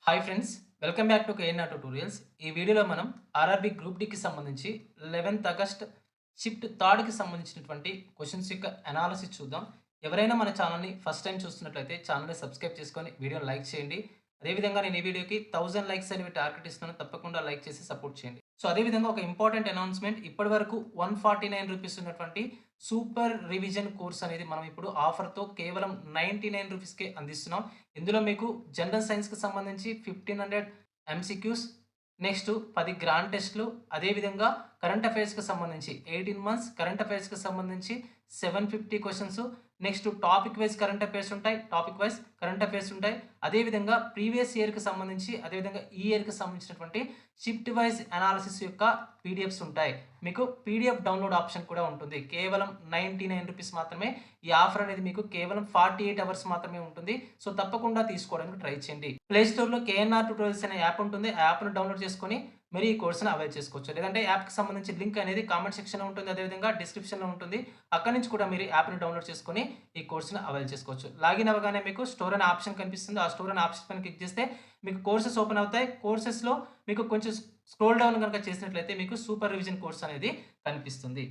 Hi friends, welcome back to KNR tutorials. ఈ వీడియోలో మనం ఆర్ఆర్బీ గ్రూప్ డికి సంబంధించి 11th ఆగస్ట్ షిఫ్ట్ థర్డ్కి సంబంధించినటువంటి క్వశ్చన్స్ యొక్క అనాలిసిస్ చూద్దాం. ఎవరైనా మన ఛానల్ని ఫస్ట్ టైం చూస్తున్నట్లయితే ఛానల్ని సబ్స్క్రైబ్ చేసుకొని వీడియోని లైక్ చేయండి. అదేవిధంగా నేను ఈ వీడియోకి 1000 లైక్స్ అనేవి టార్గెట్ ఇస్తున్నాను. తప్పకుండా లైక్ చేసి సపోర్ట్ చేయండి. సో అదేవిధంగా ఒక ఇంపార్టెంట్ అనౌన్స్మెంట్, ఇప్పటి వరకు 149 రూపీస్ ఉన్నటువంటి సూపర్ రివిజన్ కోర్స్ అనేది మనం ఇప్పుడు ఆఫర్తో కేవలం 99 రూపీస్కే అందిస్తున్నాం. ఇందులో మీకు జనరల్ సైన్స్‌కి సంబంధించి 1500 ఎంసీక్యూస్, నెక్స్ట్ 10 గ్రాండ్ టెస్ట్‌లు, అదేవిధంగా కరెంట్ అఫైర్స్‌కి సంబంధించి 18 మంత్స్ కరెంట్ అఫైర్స్‌కి సంబంధించి 750 questions, next topic wise current affairs ఉంటాయి. అదేవిధంగా ప్రీవియస్ ఇయర్‌కి సంబంధించి, అదేవిధంగా ఈ ఇయర్‌కి సంబంధించినటువంటి షిఫ్ట్ వైస్ అనాలిసిస్ యొక్క పీడిఎఫ్స్ ఉంటాయి. మీకు పీడిఎఫ్ డౌన్లోడ్ ఆప్షన్ కూడా ఉంటుంది. కేవలం 99 రూపీస్ మాత్రమే. ఈ ఆఫర్ అనేది మీకు కేవలం 48 అవర్స్ మాత్రమే ఉంటుంది. సో తప్పకుండా తీసుకోవడానికి ట్రై చేయండి. ప్లే స్టోర్‌లో కేఎన్ఆర్ ట్యూటోరియల్స్ అనే యాప్ ఉంటుంది. ఆ యాప్‌ను డౌన్లోడ్ చేసుకొని మీరు ఈ కోర్స్‌ని అవైల్ చేసుకోవచ్చు. లేదంటే యాప్‌కి సంబంధించి లింక్ అనేది కామెంట్ సెక్షన్‌లో ఉంటుంది. అదేవిధంగా డిస్క్రిప్షన్‌లో ఉంటుంది. అక్కడి నుంచి కూడా మీరు యాప్‌ని డౌన్లోడ్ చేసుకొని ఈ కోర్స్‌ని అవైల్ చేసుకోవచ్చు. లాగిన్ అవ్వగానే మీకు స్టోర్ అనే ఆప్షన్ కనిపిస్తుంది. ఆ స్టోర్ అనే ఆప్షన్ పైన క్లిక్ చేస్తే మీకు కోర్సెస్ ఓపెన్ అవుతాయి. కోర్సెస్‌లో మీకు కొంచెం స్క్రోల్ డౌన్ గనుక చేసినట్లయితే మీకు సూపర్ రివిజన్ కోర్స్ అనేది కనిపిస్తుంది.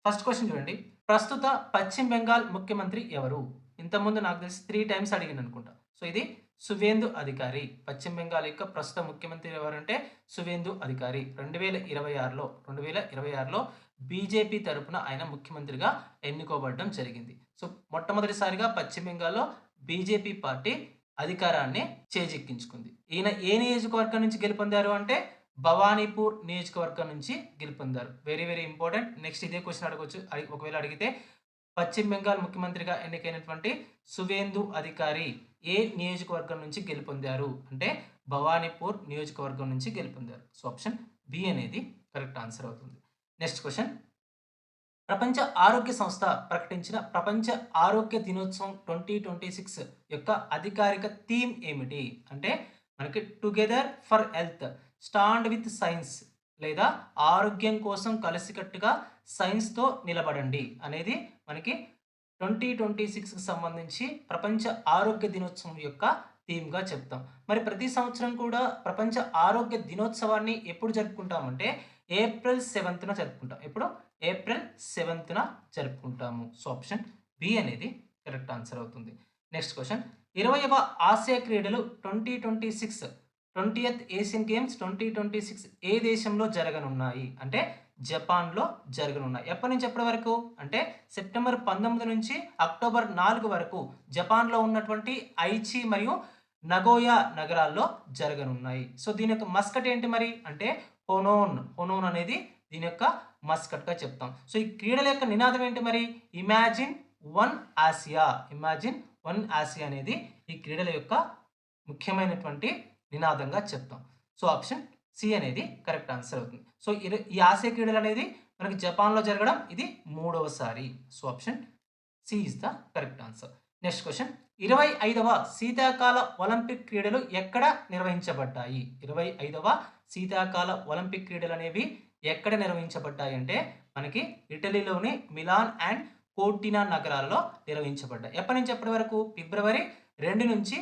ఫస్ట్ క్వెషన్ చూడండి. ప్రస్తుత పశ్చిమ బెంగాల్ ముఖ్యమంత్రి ఎవరు? ఇంతకుముందు నాకు తెలిసి 3 టైమ్స్ అడిగిందనుకుంటా. సో ఇది సువేందు అధికారి. పశ్చిమ బెంగాల్ యొక్క ప్రస్తుత ముఖ్యమంత్రి ఎవరంటే సువేందు అధికారి. 2026లో బీజేపీ తరపున ఆయన ముఖ్యమంత్రిగా ఎన్నుకోబడడం జరిగింది. సో మొట్టమొదటిసారిగా పశ్చిమ బెంగాల్‌లో బీజేపీ పార్టీ అధికారాన్ని చేజిక్కించుకుంది. ఈయన ఏ నియోజకవర్గం నుంచి గెలుపొందారు అంటే భవానీపూర్ నియోజకవర్గం నుంచి గెలుపొందారు. Very very important. నెక్స్ట్ ఇదే క్వెషన్ అడగొచ్చు. ఒకవేళ అడిగితే పశ్చిమ బెంగాల్ ముఖ్యమంత్రిగా ఎన్నికైనటువంటి సువేందు అధికారి ఏ నియోజకవర్గం నుంచి గెలుపొందారు అంటే భవానీపూర్ నియోజకవర్గం నుంచి గెలుపొందారు. సో ఆప్షన్ బి అనేది కరెక్ట్ ఆన్సర్ అవుతుంది. Next question. ప్రపంచ ఆరోగ్య సంస్థ ప్రకటించిన ప్రపంచ ఆరోగ్య దినోత్సవం 2026 యొక్క అధికారిక థీమ్ ఏమిటి? అంటే మనకి together for health, stand with science, లేదా ఆరోగ్యం కోసం కలిసికట్టుగా సైన్స్‌తో నిలబడండి అనేది మనకి 2026కి సంబంధించి ప్రపంచ ఆరోగ్య దినోత్సవం యొక్క థీమ్‌గా చెప్తాం. మరి ప్రతి సంవత్సరం కూడా ప్రపంచ ఆరోగ్య దినోత్సవాన్ని ఎప్పుడు జరుపుకుంటామంటే ఏప్రిల్ 7న జరుపుకుంటాం. ఎప్పుడు? ఏప్రిల్ 7న జరుపుకుంటాము. సో ఆప్షన్ బి అనేది కరెక్ట్ ఆన్సర్ అవుతుంది. Next question. 20వ ఆసియా క్రీడలు 2026, 20th ఏషియన్ గేమ్స్ 2026 ఏ దేశంలో జరగనున్నాయి? అంటే జపాన్‌లో జరగనున్నాయి. ఎప్పటి నుంచి ఎప్పటి వరకు? అంటే సెప్టెంబర్ 19 నుంచి అక్టోబర్ 4 వరకు జపాన్‌లో ఉన్నటువంటి ఐచి మరియు నగోయా నగరాల్లో జరగనున్నాయి. సో దీని యొక్క మస్కట్ ఏంటి మరి? అంటే హొనోన్. హొనోన్ అనేది దీని యొక్క మస్కట్‌గా చెప్తాం. సో ఈ క్రీడల యొక్క నినాదం ఏంటి మరి? Imagine one Asia. Imagine one Asia అనేది ఈ క్రీడల యొక్క ముఖ్యమైనటువంటి నినాదంగా చెప్తాం. సో ఆప్షన్ సి అనేది కరెక్ట్ ఆన్సర్ అవుతుంది. సో ఈ ఆసియా క్రీడలు అనేది మనకి జపాన్‌లో జరగడం ఇది మూడవసారి. So option C is the correct answer. Next question. 25వ శీతాకాల ఒలింపిక్ క్రీడలు ఎక్కడ నిర్వహించబడ్డాయి? 25వ శీతాకాల ఒలింపిక్ క్రీడలు అనేవి ఎక్కడ నిర్వహించబడ్డాయి అంటే మనకి ఇటలీలోని మిలాన్ అండ్ కోర్టినా నగరాల్లో నిర్వహించబడ్డాయి. ఎప్పటి నుంచి ఎప్పటి వరకు? ఫిబ్రవరి 2 నుంచి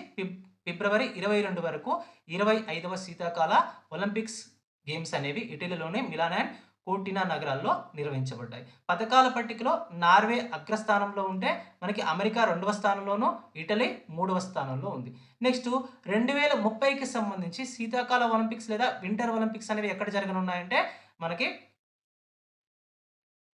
ఫిబ్రవరి 22 వరకు 25వ శీతాకాల ఒలింపిక్స్ గేమ్స్ అనేవి ఇటలీలోని మిలాన్ అండ్ కోర్టినా నగరాల్లో నిర్వహించబడ్డాయి. పథకాల పట్టికలో నార్వే అగ్రస్థానంలో ఉంటే మనకి అమెరికా 2వ స్థానంలోను, ఇటలీ 3వ స్థానంలో ఉంది. నెక్స్ట్ 2030కి సంబంధించి శీతాకాల ఒలింపిక్స్ లేదా వింటర్ ఒలింపిక్స్ అనేవి ఎక్కడ జరగనున్నాయంటే మనకి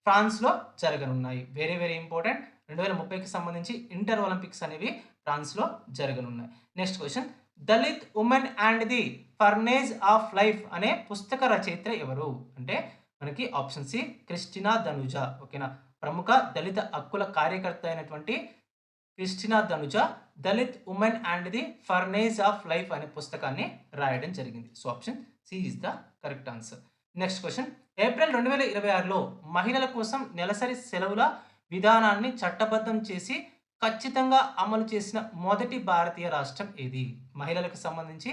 ఫ్రాన్స్‌లో జరగనున్నాయి. Very very important. 2030కి సంబంధించి ఇంటర్ ఒలింపిక్స్ అనేవి ఫ్రాన్స్‌లో జరగనున్నాయి. Next question. Dalit women and the furnace of life అనే పుస్తక రచయిత్ర ఎవరు? అంటే మనకి ఆప్షన్ సి క్రిస్టినా ధనుజా. ఓకేనా. ప్రముఖ దళిత హక్కుల కార్యకర్త అయినటువంటి Christina Dhanuja Dalit women and the furnace of life అనే పుస్తకాన్ని రాయడం జరిగింది. So option C is the correct answer. Next question. April 2026లో మహిళల కోసం నెలసరి సెలవుల విధానాన్ని చట్టబద్ధం చేసి ఖచ్చితంగా అమలు చేసిన మొదటి భారతీయ రాష్ట్రం ఏది? మహిళలకు సంబంధించి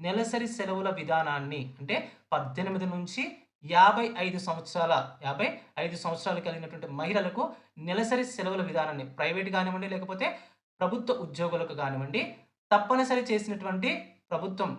నెలసరి సెలవుల విధానాన్ని అంటే 18 నుంచి 55 సంవత్సరాలు కలిగినటువంటి మహిళలకు నెలసరి సెలవుల విధానాన్ని ప్రైవేట్ కానివ్వండి, లేకపోతే ప్రభుత్వ ఉద్యోగులకు కానివ్వండి, తప్పనిసరి చేసినటువంటి ప్రభుత్వం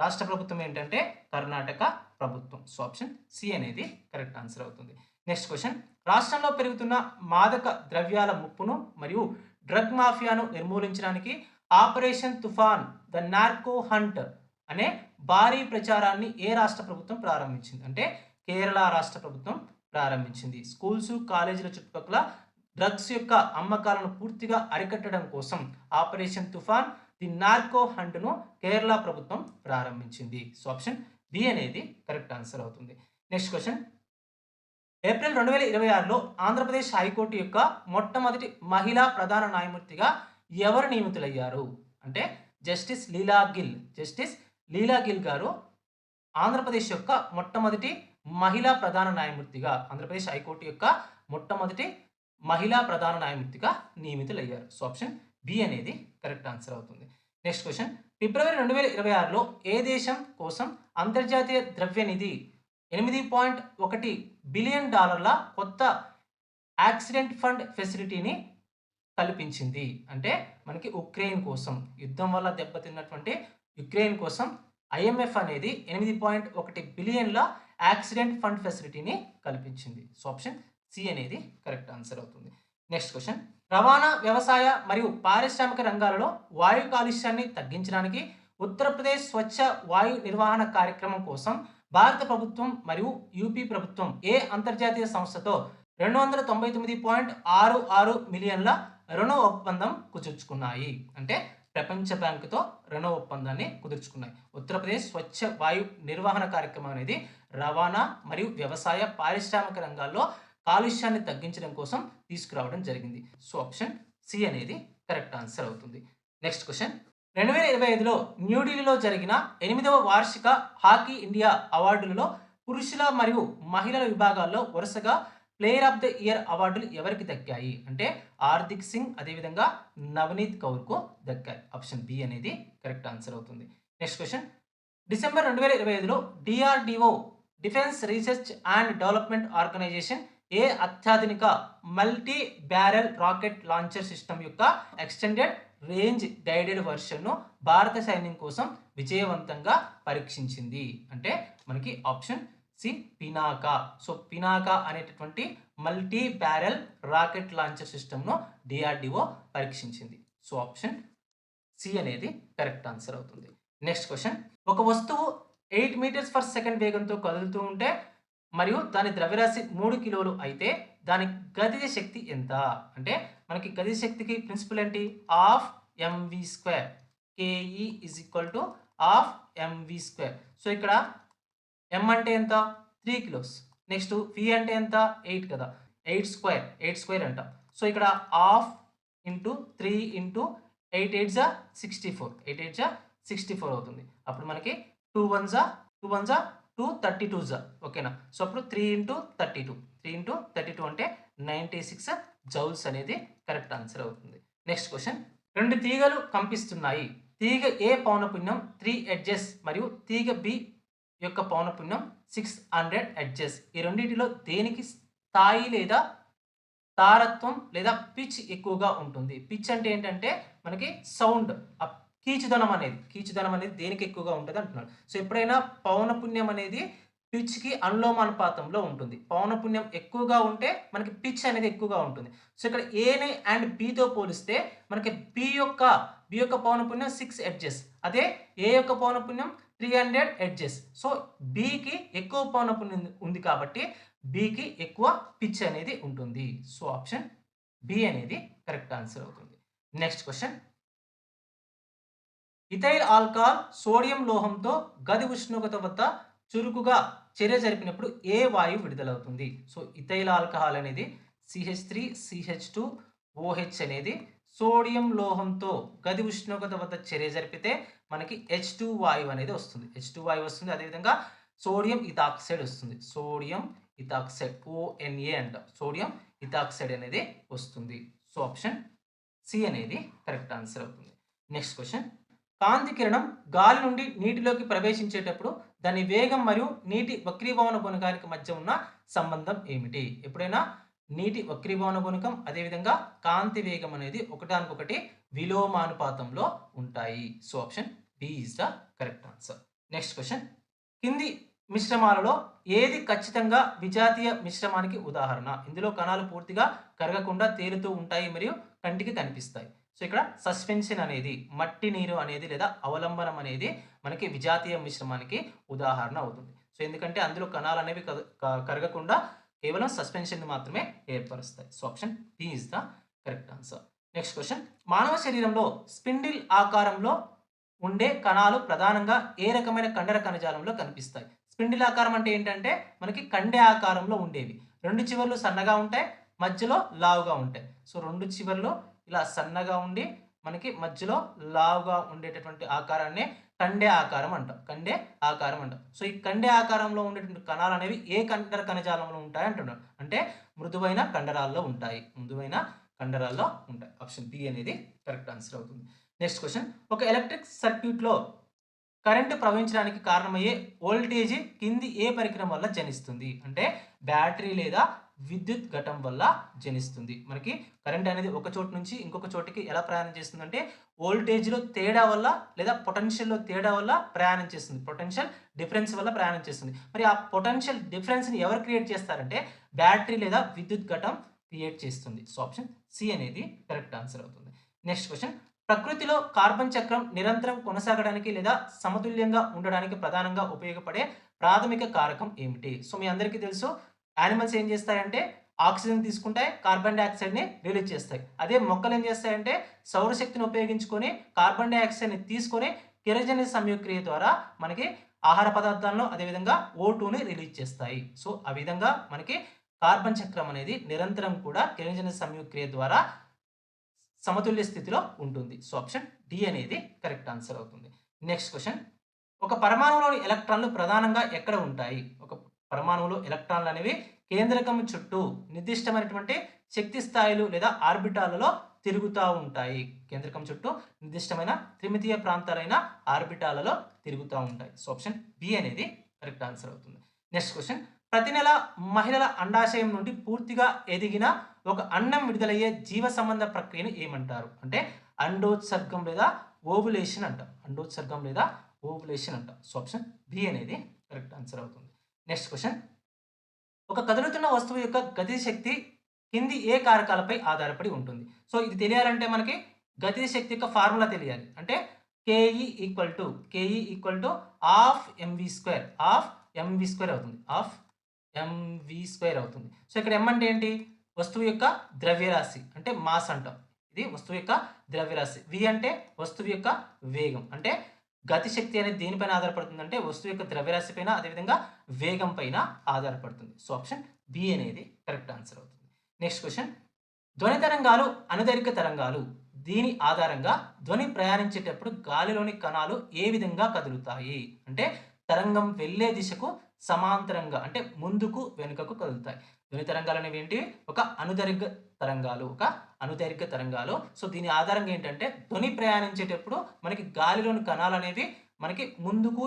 రాష్ట్ర ప్రభుత్వం ఏంటంటే కర్ణాటక ప్రభుత్వం. సో ఆప్షన్ సి అనేది కరెక్ట్ ఆన్సర్ అవుతుంది. Next question. రాష్ట్రంలో పెరుగుతున్న మాదక ద్రవ్యాల ముప్పును మరియు డ్రగ్ మాఫియాను నిర్మూలించడానికి ఆపరేషన్ తుఫాన్ ద నార్కో హంట్ అనే భారీ ప్రచారాన్ని ఏ రాష్ట్ర ప్రభుత్వం ప్రారంభించింది? అంటే కేరళ రాష్ట్ర ప్రభుత్వం ప్రారంభించింది. స్కూల్స్, కాలేజీల చుట్టుపక్కల డ్రగ్స్ యొక్క అమ్మకాలను పూర్తిగా అరికట్టడం కోసం ఆపరేషన్ తుఫాన్ ది నార్కో హంట్ను కేరళ ప్రభుత్వం ప్రారంభించింది. సో ఆప్షన్ బి అనేది కరెక్ట్ ఆన్సర్ అవుతుంది. Next question. ఏప్రిల్ 2026లో ఆంధ్రప్రదేశ్ హైకోర్టు యొక్క మొట్టమొదటి మహిళా ప్రధాన న్యాయమూర్తిగా ఎవరు నియమితులయ్యారు? అంటే జస్టిస్ లీలా గిల్ గారు ఆంధ్రప్రదేశ్ యొక్క మొట్టమొదటి మహిళా ప్రధాన న్యాయమూర్తిగా, ఆంధ్రప్రదేశ్ హైకోర్టు యొక్క మొట్టమొదటి మహిళా ప్రధాన న్యాయమూర్తిగా నియమితులయ్యారు. సో ఆప్షన్ బి అనేది కరెక్ట్ ఆన్సర్ అవుతుంది. Next question. ఫిబ్రవరి 2026లో ఏ దేశం కోసం అంతర్జాతీయ ద్రవ్య నిధి $8.1 బిలియన్ కొత్త యాక్సిడెంట్ ఫండ్ ఫెసిలిటీని కల్పించింది? అంటే మనకి ఉక్రెయిన్ కోసం, యుద్ధం వల్ల దెబ్బతిన్నటువంటి యుక్రెయిన్ కోసం ఐఎంఎఫ్ అనేది 8.1 బిలియన్ల యాక్సిడెంట్ ఫండ్ ఫెసిలిటీని కల్పించింది. సో ఆప్షన్ సి అనేది కరెక్ట్ ఆన్సర్ అవుతుంది. Next question. రవాణా, వ్యవసాయ మరియు పారిశ్రామిక రంగాలలో వాయు కాలుష్యాన్ని తగ్గించడానికి ఉత్తరప్రదేశ్ స్వచ్ఛ వాయు నిర్వహణ కార్యక్రమం కోసం భారత ప్రభుత్వం మరియు యూపీ ప్రభుత్వం ఏ అంతర్జాతీయ సంస్థతో 299.66 మిలియన్ల రుణ ఒప్పందం కుదుర్చుకున్నాయి? అంటే ప్రపంచ బ్యాంకుతో రుణ ఒప్పందాన్ని కుదుర్చుకున్నాయి. ఉత్తరప్రదేశ్ స్వచ్ఛ వాయు నిర్వహణ కార్యక్రమం అనేది రవాణా మరియు వ్యవసాయ పారిశ్రామిక రంగాల్లో కాలుష్యాన్ని తగ్గించడం కోసం తీసుకురావడం జరిగింది. సో ఆప్షన్ సి అనేది కరెక్ట్ ఆన్సర్ అవుతుంది. Next question. 2025లో న్యూఢిల్లీలో జరిగిన 8వ వార్షిక హాకీ ఇండియా అవార్డులలో పురుషుల మరియు మహిళల విభాగాల్లో వరుసగా ప్లేయర్ ఆఫ్ ద ఇయర్ అవార్డులు ఎవరికి దక్కాయి? అంటే హార్దిక్ సింగ్, అదేవిధంగా నవనీత్ కౌర్కు దక్కాయి. ఆప్షన్ బి అనేది కరెక్ట్ ఆన్సర్ అవుతుంది. Next question. డిసెంబర్ 2025లో DRDO, defence research and development organisation ఏ అత్యాధునిక multi barrel rocket launcher system యొక్క ఎక్స్టెండెడ్ రేంజ్ గైడెడ్ వర్షన్ను భారత సైన్యం కోసం విజయవంతంగా పరీక్షించింది? అంటే మనకి option C Pinaka. So Pinaka అనేటటువంటి మల్టీ బ్యారెల్ రాకెట్ లాంచర్ సిస్టమ్ను డిఆర్డిఓ పరీక్షించింది. సో ఆప్షన్ సి అనేది కరెక్ట్ ఆన్సర్ అవుతుంది. Next question. ఒక వస్తువు 8 మీటర్స్ పర్ సెకండ్ వేగంతో కదులుతూ ఉంటే మరియు దాని ద్రవ్యరాశి 3 కిలోలు అయితే దాని గతిజ శక్తి ఎంత? అంటే మనకి గతిజ శక్తికి ప్రిన్సిపల్ ఏంటి? Half M V square. KE is equal to half M V square. So ఇక్కడ ఎం అంటే ఎంత? 3 కిలోస్. నెక్స్ట్ వి అంటే ఎంత? 8 కదా. 8 స్క్వేర్ అంటాం. సో ఇక్కడ హాఫ్ ఇంటూ 3 ఇంటూ 8 8 జా 64. 8 8 జా 64 అవుతుంది. అప్పుడు మనకి 2 1 జా 2 32 జా. ఓకేనా. సో అప్పుడు 3 ఇంటూ 32 అంటే 96 జౌల్స్ అనేది కరెక్ట్ ఆన్సర్ అవుతుంది. Next question. 2 తీగలు కంపిస్తున్నాయి. తీగ ఏ పౌనపున్యం 3 ఎడ్జెస్ మరియు తీగ బి యొక్క పౌనపున్యం 600 ఎడ్జెస్. ఈ రెండింటిలో దేనికి స్థాయి లేదా తారత్వం లేదా పిచ్ ఎక్కువగా ఉంటుంది? పిచ్ అంటే ఏంటంటే మనకి సౌండ్, కీచుదనం అనేది దేనికి ఎక్కువగా ఉంటుంది అంటున్నాడు. సో ఎప్పుడైనా పౌనపున్యం అనేది పిచ్కి అనులోమానుపాతంలో ఉంటుంది. పౌనపున్యం ఎక్కువగా ఉంటే మనకి పిచ్ అనేది ఎక్కువగా ఉంటుంది. సో ఇక్కడ ఏని అండ్ బితో పోలిస్తే మనకి బి యొక్క పౌనపున్యం 6 ఎడ్జెస్, అదే ఏ యొక్క పౌనపున్యం 300 ఎడ్జెస్. సో బికి ఎక్కువ పౌనపున్యం ఉంది కాబట్టి బికి ఎక్కువ పిచ్ అనేది ఉంటుంది. సో ఆప్షన్ బి అనేది కరెక్ట్ ఆన్సర్ అవుతుంది. Next question. Ethyl alcohol sodium లోహంతో గది ఉష్ణోగ్రత వద్ద చురుకుగా చర్య జరిపినప్పుడు ఏ వాయువు విడుదలవుతుంది? సో ఇథైల్ ఆల్కహాల్ అనేది CH3CH2OH అనేది సోడియం లోహంతో గది ఉష్ణోగ్రత వద్ద చర్య జరిపితే మనకి H2 వాయువు అనేది వస్తుంది. H2 వాయువు వస్తుంది. అదేవిధంగా సోడియం ఇథాక్సైడ్ వస్తుంది. సోడియం ఇథాక్సైడ్ ONA అంటాం. సోడియం ఇథాక్సైడ్ అనేది వస్తుంది. సో ఆప్షన్ సి అనేది కరెక్ట్ ఆన్సర్ అవుతుంది. Next question. కాంతి కిరణం గాలి నుండి నీటిలోకి ప్రవేశించేటప్పుడు దాని వేగం మరియు నీటి వక్రీభవన గుణకానికి మధ్య ఉన్న సంబంధం ఏమిటి? ఎప్పుడైనా నీటి వక్రీభవన గుణకం అదేవిధంగా కాంతి వేగం అనేది ఒకదానికొకటి విలోమానుపాతంలో ఉంటాయి. So option B is the correct answer. Next question. కింది మిశ్రమాలలో ఏది ఖచ్చితంగా విజాతీయ మిశ్రమానికి ఉదాహరణ? ఇందులో కణాలు పూర్తిగా కరగకుండా తేలుతూ ఉంటాయి మరియు కంటికి కనిపిస్తాయి. సో, ఇక్కడ సస్పెన్షన్ అనేది, మట్టి నీరు అనేది లేదా అవలంబనం అనేది మనకి విజాతీయ మిశ్రమానికి ఉదాహరణ అవుతుంది. సో, ఎందుకంటే అందులో కణాలనేవి కరగకుండా కేవలం సస్పెన్షన్‌ని మాత్రమే ఏర్పరుస్తాయి. So, option B is the correct answer. Next question. మానవ శరీరంలో స్పిండిల్ ఆకారంలో ఉండే కణాలు ప్రధానంగా ఏ రకమైన కండర కణజాలంలో కనిపిస్తాయి? స్పిండిల్ ఆకారం అంటే ఏంటంటే మనకి కండె ఆకారంలో ఉండేవి. 2 చివర్లు సన్నగా ఉంటాయి. మధ్యలో లావుగా ఉంటాయి. సో, 2 చివర్లు ఇలా సన్నగా ఉండి మనకి మధ్యలో లావుగా ఉండేటటువంటి ఆకారాన్నే కండె ఆకారం అంటాం. కండె ఆకారం అంటాం. సో, ఈ కండె ఆకారంలో ఉండేటువంటి కణాలనేవి ఏ కండర కణజాలంలో ఉంటాయి అంటున్నారు. అంటే మృదువైన కండరాల్లో ఉంటాయి. మృదువైన కండరాల్లో ఉంటాయి. ఆప్షన్ బి అనేది కరెక్ట్ ఆన్సర్ అవుతుంది. Next question. ఒక ఎలక్ట్రిక్ సర్క్యూట్‌లో కరెంట్ ప్రవహించడానికి కారణమయ్యే వోల్టేజ్ కింది ఏ పరికరం వల్ల జనిస్తుంది? అంటే బ్యాటరీ లేదా విద్యుత్ ఘటం వల్ల జనిస్తుంది. మనకి కరెంట్ అనేది ఒక చోటు నుంచి ఇంకొక చోటికి ఎలా ప్రయాణం చేస్తుందంటే వోల్టేజ్‌లో తేడా వల్ల లేదా పొటెన్షియల్‌లో తేడా వల్ల ప్రయాణం చేస్తుంది. పొటెన్షియల్ డిఫరెన్స్ వల్ల ప్రయాణం చేస్తుంది. మరి ఆ పొటెన్షియల్ డిఫరెన్స్‌ని ఎవరు క్రియేట్ చేస్తారంటే బ్యాటరీ లేదా విద్యుత్ ఘటం క్రియేట్ చేస్తుంది. సో, ఆప్షన్ సి అనేది కరెక్ట్ ఆన్సర్ అవుతుంది. Next question. ప్రకృతిలో కార్బన్ చక్రం నిరంతరం కొనసాగడానికి లేదా సమతుల్యంగా ఉండడానికి ప్రధానంగా ఉపయోగపడే ప్రాథమిక కారకం ఏమిటి? సో, మీ అందరికీ తెలుసు యానిమల్స్ ఏం చేస్తాయంటే ఆక్సిజన్ తీసుకుంటాయి, కార్బన్ డయాక్సైడ్‌ని రిలీజ్ చేస్తాయి. అదే మొక్కలు ఏం చేస్తాయంటే సౌరశక్తిని ఉపయోగించుకొని కార్బన్ డయాక్సైడ్‌ని తీసుకొని కిరోసిన్ సంయోగక్రియ ద్వారా మనకి ఆహార పదార్థాలను అదేవిధంగా O2ని రిలీజ్ చేస్తాయి. సో, ఆ విధంగా మనకి కార్బన్ చక్రం అనేది నిరంతరం కూడా కిరోసిన్ సంయోగక్రియ ద్వారా సమతుల్య స్థితిలో ఉంటుంది. సో, ఆప్షన్ డి అనేది కరెక్ట్ ఆన్సర్ అవుతుంది. Next question. ఒక పరమాణువులోని ఎలక్ట్రాన్‌లు ప్రధానంగా ఎక్కడ ఉంటాయి? ఒక పరమాణువులో ఎలక్ట్రాన్‌లు అనేవి కేంద్రకం చుట్టూ నిర్దిష్టమైనటువంటి శక్తి స్థాయిలు లేదా ఆర్బిటాల్‌లలో తిరుగుతా ఉంటాయి. కేంద్రకం చుట్టూ నిర్దిష్టమైన త్రిమితీయ ప్రాంతాలైన ఆర్బిటాల్‌లలో తిరుగుతా ఉంటాయి. సో, ఆప్షన్ బి అనేది కరెక్ట్ ఆన్సర్ అవుతుంది. Next question. ప్రతి నెల మహిళల అండాశయం నుండి పూర్తిగా ఎదిగిన ఒక అండం విడుదలయ్యే జీవ సంబంధ ప్రక్రియను ఏమంటారు? అంటే అండోత్సర్గం లేదా ఓవులేషన్ అంటాం. అండోత్సర్గం లేదా ఓవులేషన్ అంటాం. సో, ఆప్షన్ బి అనేది కరెక్ట్ ఆన్సర్ అవుతుంది. Next question. ఒక కదులుతున్న వస్తువు యొక్క గతి శక్తి కింది ఏ కారకాలపై ఆధారపడి ఉంటుంది? సో, ఇది తెలియాలంటే మనకి గతి శక్తి యొక్క ఫార్ములా తెలియాలి. అంటే KE equal to half M V square. Half M V square అవుతుంది. హాఫ్ ఎంవి స్క్వేర్ అవుతుంది. సో, ఇక్కడ ఎం అంటే ఏంటి? వస్తువు యొక్క ద్రవ్యరాశి అంటే మాస్ అంటాం. ఇది వస్తువు యొక్క ద్రవ్యరాశి. వి అంటే వస్తువు యొక్క వేగం. అంటే గతి శక్తి అనేది దేనిపైన ఆధారపడుతుందంటే వస్తువు యొక్క ద్రవ్యరాశి పైన అదేవిధంగా వేగం పైన ఆధారపడుతుంది. సో, ఆప్షన్ బి అనేది కరెక్ట్ ఆన్సర్ అవుతుంది. Next question. ధ్వని తరంగాలు, అనుదైర్ఘ్య తరంగాలు దీని ఆధారంగా ధ్వని ప్రయాణించేటప్పుడు గాలిలోని కణాలు ఏ విధంగా కదులుతాయి? అంటే తరంగం వెళ్ళే దిశకు సమాంతరంగా అంటే ముందుకు వెనుకకు కదులుతాయి. ధ్వని తరంగాలు అనేవి ఏంటివి? ఒక అనుదైర్ఘ్య తరంగాలు. ఒక అనుదైర్ఘ్య తరంగాలు. సో, దీని ఆధారంగా ఏంటంటే ధ్వని ప్రయాణించేటప్పుడు మనకి గాలిలోని కణాలు అనేవి మనకి ముందుకు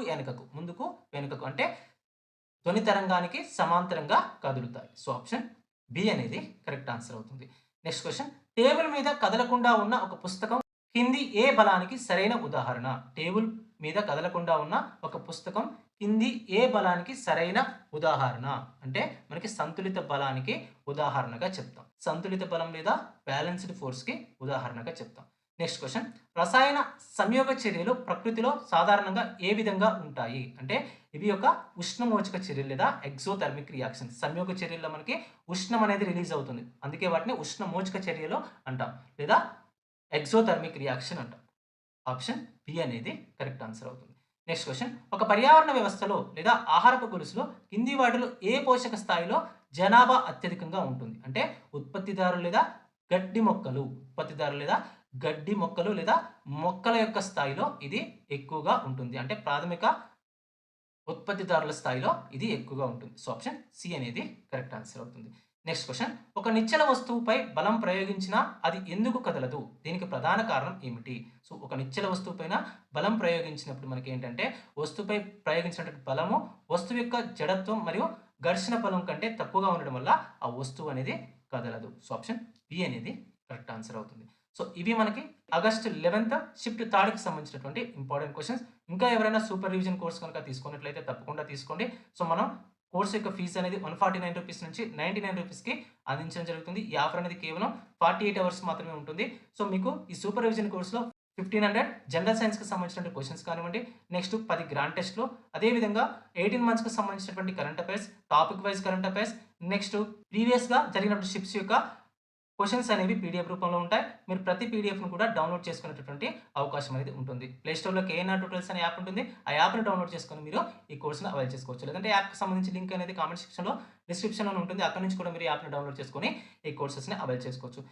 వెనుకకు అంటే ధ్వని తరంగానికి సమాంతరంగా కదులుతాయి. సో, ఆప్షన్ బి అనేది కరెక్ట్ ఆన్సర్ అవుతుంది. Next question. టేబుల్ మీద కదలకుండా ఉన్న ఒక పుస్తకం కింది ఏ బలానికి సరైన ఉదాహరణ? టేబుల్ మీద కదలకుండా ఉన్న ఒక పుస్తకం కింది ఏ బలానికి సరైన ఉదాహరణ? అంటే మనకి సంతులిత బలానికి ఉదాహరణగా చెప్తాం. సంతులిత బలం లేదా బ్యాలెన్స్డ్ ఫోర్స్‌కి ఉదాహరణగా చెప్తాం. Next question. రసాయన సంయోగ చర్యలు ప్రకృతిలో సాధారణంగా ఏ విధంగా ఉంటాయి? అంటే ఇవి ఒక ఉష్ణమోచక చర్యలు లేదా ఎక్సోథర్మిక్ రియాక్షన్స్. సంయోగ చర్యల్లో మనకి ఉష్ణం అనేది రిలీజ్ అవుతుంది. అందుకే వాటిని ఉష్ణమోచక చర్యలు అంటాం లేదా ఎక్సోథర్మిక్ రియాక్షన్ అంటాం. ఆప్షన్ బి అనేది కరెక్ట్ ఆన్సర్ అవుతుంది. Next question. ఒక పర్యావరణ వ్యవస్థలో లేదా ఆహారపు గొలుసులో కింది వాటిలో ఏ పోషక స్థాయిలో జనాభా అత్యధికంగా ఉంటుంది? అంటే ఉత్పత్తిదారులు లేదా గడ్డి మొక్కలు. ఉత్పత్తిదారులు లేదా గడ్డి మొక్కలు లేదా మొక్కల యొక్క స్థాయిలో ఇది ఎక్కువగా ఉంటుంది. అంటే ప్రాథమిక ఉత్పత్తిదారుల స్థాయిలో ఇది ఎక్కువగా ఉంటుంది. సో, ఆప్షన్ సి అనేది కరెక్ట్ ఆన్సర్ అవుతుంది. Next question. ఒక నిశ్చల వస్తువుపై బలం ప్రయోగించినా అది ఎందుకు కదలదు? దీనికి ప్రధాన కారణం ఏమిటి? సో, ఒక నిశ్చల వస్తువు పైన బలం ప్రయోగించినప్పుడు మనకేంటంటే వస్తువుపై ప్రయోగించినటువంటి బలము వస్తువు యొక్క జడత్వం మరియు ఘర్షణ బలం కంటే తక్కువగా ఉండడం వల్ల ఆ వస్తువు అనేది కదలదు. సో, ఆప్షన్ బి అనేది కరెక్ట్ ఆన్సర్ అవుతుంది. సో ఇవి మనకి ఆగస్ట్ 11th షిఫ్ట్ 3కి సంబంధించినటువంటి ఇంపార్టెంట్ క్వెషన్స్. ఇంకా ఎవరైనా సూపర్ రివిజన్ కోర్స్ కనుక తీసుకున్నట్లయితే తప్పకుండా తీసుకోండి. సో మనం కోర్స్ యొక్క ఫీస్ అనేది రూ. 149 నుంచి రూ. 99కి అందించడం జరుగుతుంది. ఈ ఆఫర్ అనేది కేవలం 48 అవర్స్ మాత్రమే ఉంటుంది. సో మీకు ఈ సూపర్ రివిజన్ కోర్స్‌లో 1500 జనరల్ సైన్స్‌కి సంబంధించినటువంటి క్వెషన్స్ కానివ్వండి, నెక్స్ట్ 10 గ్రాండ్ టెస్ట్‌లు, అదేవిధంగా 18 మంత్స్‌కి సంబంధించినటువంటి current affairs, topic wise current affairs, next ప్రీవియస్‌గా జరిగినటువంటి షిఫ్ట్స్ యొక్క క్వెషన్స్ అనేవి పీడీఎఫ్ రూపంలో ఉంటాయి. మీరు ప్రతి పీడీఎఫ్‌ను కూడా డౌన్‌లోడ్ చేసుకునేటటువంటి అవకాశం అనేది ఉంటుంది. ప్లే స్టోర్‌లో కేఎన్ఆర్ ట్యూటోరియల్స్ అనే యాప్ ఉంటుంది. ఆ యాప్‌ని డౌన్‌లోడ్ చేసుకొని మీరు ఈ కోర్స్‌ని అవైల్ చేసుకోవచ్చు. లేదంటే యాప్‌కి సంబంధించి లింక్ అనేది కామెంట్ సెక్షన్‌లో, డిస్క్రిప్షన్‌లో ఉంటుంది. అక్కడి నుంచి కూడా మీరు యాప్‌ని డౌన్‌లోడ్ చేసుకొని ఈ కోర్సెస్‌ని అవైల్ చేసుకోవచ్చు.